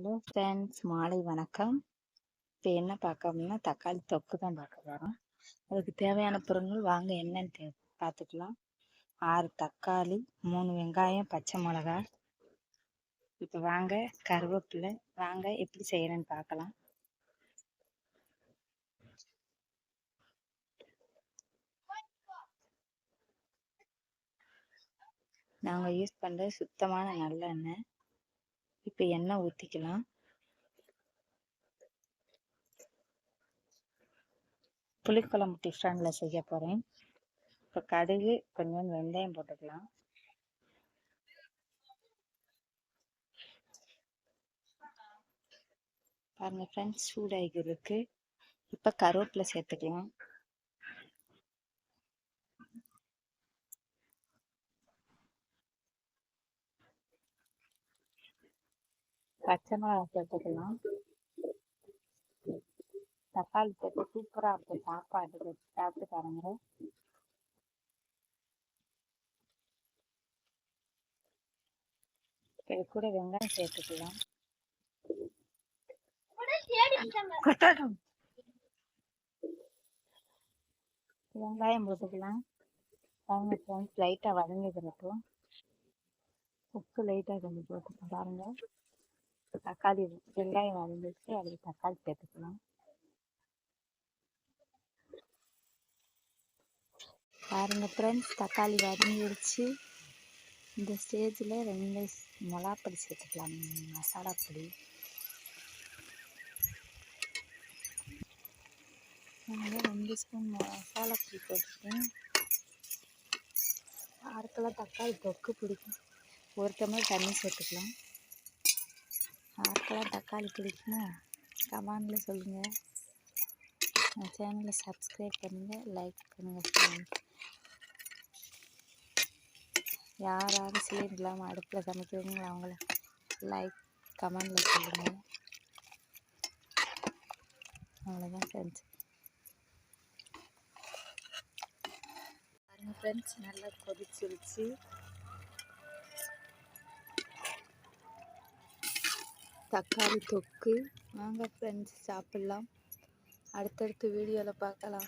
Hello friends, மாலை வணக்கம். இப்போ என்ன பார்க்கணும்னா தக்காளி தொக்கு தான் பார்க்க போகிறோம். அதுக்கு தேவையான பொருட்கள் வாங்க என்னன்னு பார்த்துக்கலாம். 6 தக்காளி, 3 வெங்காயம், பச்சை மிளகா. இப்போ வாங்க கருவேப்பிலை, வாங்க எப்படி செய்யறேன்னு பார்க்கலாம். நாங்கள் யூஸ் பண்ணுறது சுத்தமான நல்லெண்ணெய். இப்போ எண்ணெய் ஊற்றிக்கலாம். புளிக்குழம்பு டிஃப்ரெண்டில் செய்ய போகிறேன். இப்போ கடுகு, கொஞ்சம் வெந்தயம் போட்டுக்கலாம். பாருங்கள் ஃப்ரெண்ட்ஸ், சூடாகி இருக்கு. இப்போ கருவேப்பிலை சேர்த்துக்கலாம். பச்சை மிளகா சேர்த்துக்கலாம். தக்காளி போட்டு சூப்பராக இருக்கும் சாப்பாடு. சாப்பிட்டு பாருங்க. இது கூட வெங்காயம் சேர்த்துக்கலாம். வெங்காயம் போட்டுக்கலாம். லைட்டாக வதங்கிக்கிறப்போ உப்பு லைட்டாக கொஞ்சம் போட்டுக்கலாம். பாருங்க, தக்காளி வெங்காயம் வதங்கிச்சு. அதில் தக்காளி சேர்த்துக்கலாம். பாருங்க ஃப்ரெண்ட்ஸ், தக்காளி வதங்கிடுச்சு. இந்த ஸ்டேஜில் 2 மிளகாப்பொடி சேர்த்துக்கலாம். மசாலா பொடி 2 ஸ்பூன் மசாலா பொடி போட்டுட்டேன். யாருக்கெல்லாம் தக்காளி தொக்கு பிடிக்கும், 1 டம்ளர் தண்ணி சேர்த்துக்கலாம். யாருக்கெல்லாம் தக்காளி பிடிக்குமோ கமெண்டில் சொல்லுங்கள். என் சேனலை சப்ஸ்கிரைப் பண்ணுங்கள், லைக் பண்ணுங்கள் ஃப்ரெண்ட்ஸ். யாராவது சிலிண்டர் இல்லாமல் அடுப்பில் சமைக்கிறீங்களோ அவங்கள லைக் கமெண்டில் சொல்லுங்கள். அவ்வளோதான் ஃப்ரெண்ட்ஸ். பாருங்கள் ஃப்ரெண்ட்ஸ், நல்லா கொதிச்சிருச்சு. தக்காளி தொக்கு. வாங்க ஃப்ரெண்ட்ஸ், சாப்பிட்லாம். அடுத்தடுத்த வீடியோவில் பார்க்கலாம்.